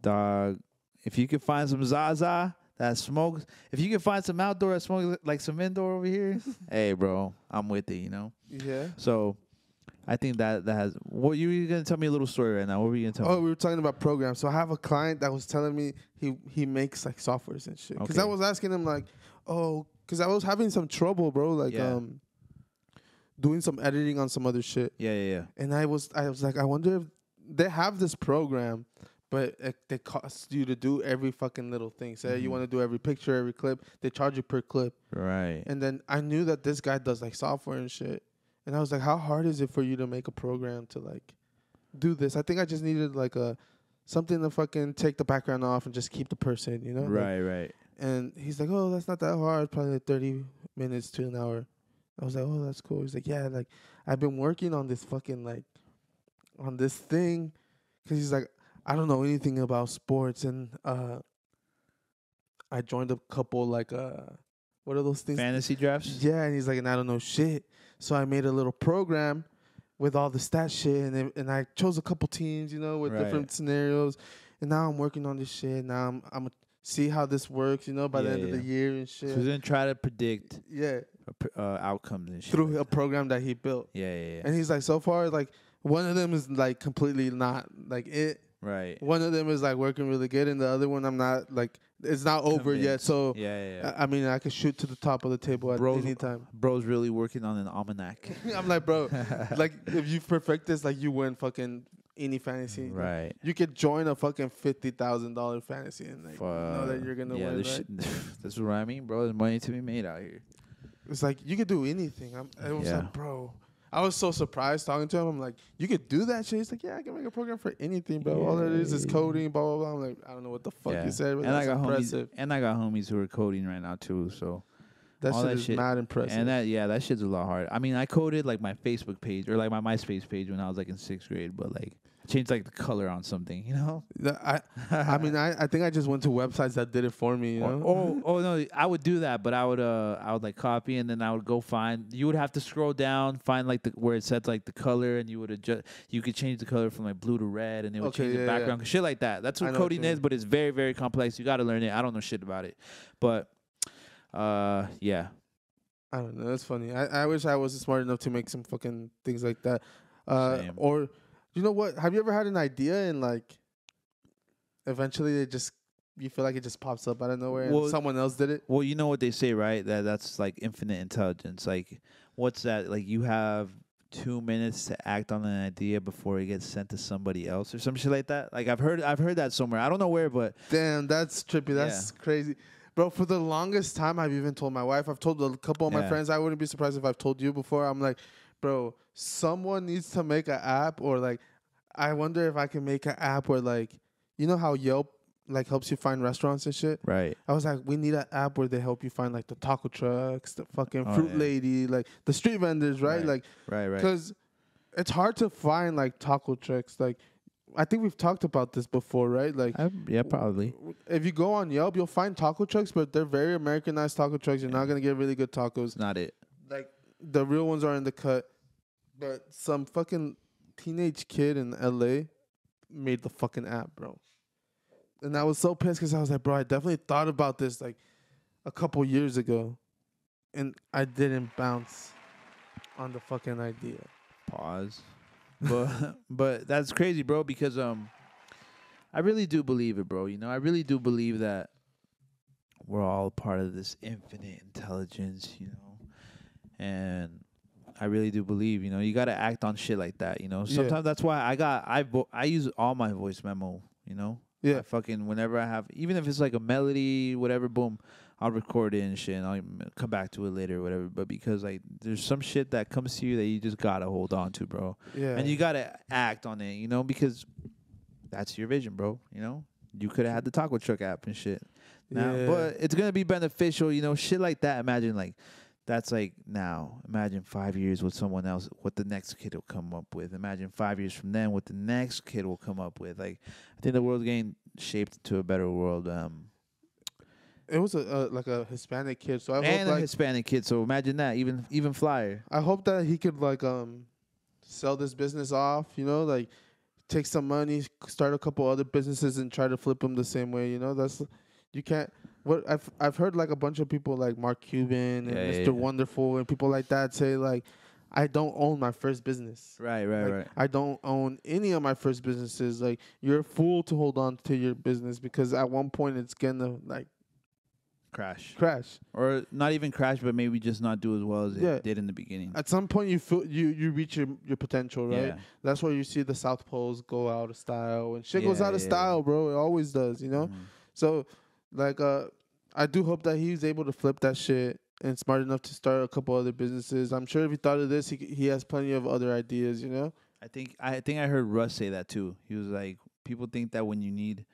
Dog, if you can find some Zaza that smokes, if you can find some outdoor that smokes like some indoor over here, hey, bro, I'm with it, you know? Yeah. So I think that has. What you were gonna tell me a little story right now? What were you gonna tell Oh, me? we were talking about programs. So I have a client that was telling me he makes like softwares and shit. Because I Okay. was asking him like, oh, because I was having some trouble, bro. Like Yeah. doing some editing on some other shit. Yeah. And I was like, I wonder if they have this program, but they cost you to do every fucking little thing. Say you Mhm. want to do every picture, every clip, they charge you per clip. Right. And then I knew that this guy does like software and shit. And I was like, how hard is it for you to make a program to like do this? I think I just needed like something to fucking take the background off and just keep the person, you know? Like, Right. and he's like, oh, that's not that hard. Probably like 30 minutes to an hour. I was like, oh, that's cool. He's like, yeah, like I've been working on this fucking like on this thing, because he's like, I don't know anything about sports, and I joined a couple like what are those things? Fantasy drafts. Yeah, and he's like, and I don't know shit. So I made a little program with all the stat shit, and I chose a couple teams, you know, with Right. different scenarios. And now I'm working on this shit. Now I'm gonna see how this works, you know, by the end of the year and So shit. he's gonna try to predict Yeah, outcomes and shit. through a program that he built. Yeah. And he's like, so far, like one of them is like completely not like it. Right. One of them is like working really good, and the other one I'm not like it's not over yet. Convinced. So Yeah. I mean, I could shoot to the top of the table at any time. Bro's really working on an almanac. I'm like, bro, like if you perfect this, like you win fucking any fantasy. Like, Right. you could join a fucking $50,000 fantasy and like know that you're gonna win. This Right? That's what I mean, bro. There's money to be made out here. It's like you could do anything. I was Yeah. like, bro. I was so surprised talking to him. I'm like, you could do that shit? He's like, yeah, I can make a program for anything, bro. All it is coding, blah, blah, blah. I'm like, I don't know what the fuck you said, but and that's I got impressive. homies, and I got homies who are coding right now too. So That all shit that is shit- mad impressive. and that shit's a lot hard. I mean, I coded like my Facebook page or like my MySpace page when I was like in 6th grade, but like I changed like the color on something, you know? I mean, I think I just went to websites that did it for me, you know? Oh no, I would do that, but I would like copy and then I would go find. You would have to scroll down, find like where it said like the color, and you would adjust. You could change the color from like blue to red, and it would Okay, change the yeah, background, shit like that. That's I what know what coding you is, mean. but it's very very complex. You got to learn it. I don't know shit about it, but yeah, I don't know. That's funny. I wish I was smart enough to make some fucking things like that. Same. Or, you know what? Have you ever had an idea and like, eventually you feel like it just pops up out of nowhere and Well, someone else did it? Well, you know what they say, right? That's like infinite intelligence. Like, what's that? Like, you have 2 minutes to act on an idea before it gets sent to somebody else or some shit like that. Like, I've heard that somewhere. I don't know where, but Damn, that's trippy. That's crazy. Bro, for the longest time, I've even told my wife, I've told a couple of my Yeah. friends, I wouldn't be surprised if I've told you before. I'm like, bro, someone needs to make an app, or like, I wonder if I can make an app where like, you know how Yelp like helps you find restaurants and shit? right. I was like, we need an app where they help you find like the taco trucks, the fucking Oh, fruit yeah. lady, like the street vendors, right? Like, Right. because it's hard to find like taco trucks. Like, I think we've talked about this before, right? Like, Yeah, probably. if you go on Yelp, you'll find taco trucks, but they're very Americanized taco trucks. You're not gonna get really good tacos. It's not it. Like, the real ones are in the cut. But some fucking teenage kid in LA made the fucking app, bro. And I was so pissed because I was like, bro, I definitely thought about this like a couple years ago, and I didn't bounce on the fucking idea. Pause. But that's crazy, bro, because I really do believe it, bro. You know, I really do believe that we're all part of this infinite intelligence, you know. And I really do believe, you know, you got to act on shit like that, you know. Yeah. Sometimes that's why I use all my voice memo, you know. Yeah. I fucking whenever I have, even if it's like a melody, whatever, boom, I'll record it and shit, and I'll come back to it later or whatever. But because like there's some shit that comes to you that you just gotta hold on to, bro. Yeah. And you gotta act on it, you know, because that's your vision, bro. You know, you could have had the taco truck app and shit. Now, Yeah. but it's gonna be beneficial, you know, shit like that. Imagine like that's like now. Imagine 5 years with someone else, what the next kid will come up with. Imagine 5 years from then, what the next kid will come up with. Like, I think the world's getting shaped to a better world. It was like a Hispanic kid, so I And hope a like Hispanic kid. So imagine that, even flyer. I hope that he could like sell this business off, you know, like take some money, start a couple other businesses, and try to flip them the same way. You know, that's you can't. What I've heard like a bunch of people like Mark Cuban and Mr. Wonderful and people like that say like, I don't own my first business. Right. I don't own any of my first businesses. Like, you're a fool to hold on to your business because at one point it's gonna like crash, or not even crash, but maybe just not do as well as it did in the beginning. At some point, you feel you reach your potential, right? Yeah. That's where you see the South Poles go out of style, and shit goes out of style, bro. It always does, you know. So, like, I do hope that he's able to flip that shit and smart enough to start a couple other businesses. I'm sure if he thought of this, he has plenty of other ideas, you know. I think I heard Russ say that too. He was like, people think that when you need,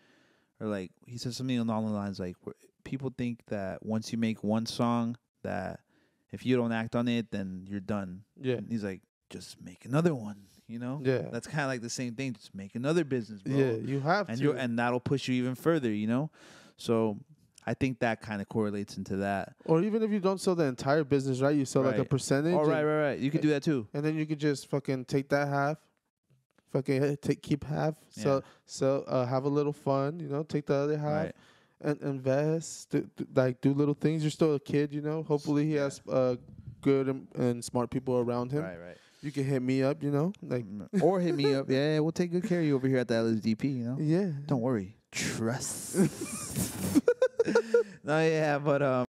or like he said something along the lines like, people think that once you make one song, that if you don't act on it, then you're done. Yeah. And he's like, just make another one. You know. Yeah. That's kind of like the same thing. Just make another business, bro. Yeah, you have to, and that'll push you even further. You know. So I think that kind of correlates into that. Or even if you don't sell the entire business, right? You sell like a percentage. Oh, right. You could do that too. And then you could just fucking take that half, keep half. So have a little fun, you know. Take the other half and invest. Do little things. You're still a kid, you know. Hopefully he has good and smart people around him. Right. You can hit me up, you know, like or hit me up. Yeah, we'll take good care of you over here at the LSDP, you know. Yeah. Don't worry. Trust. No, yeah, but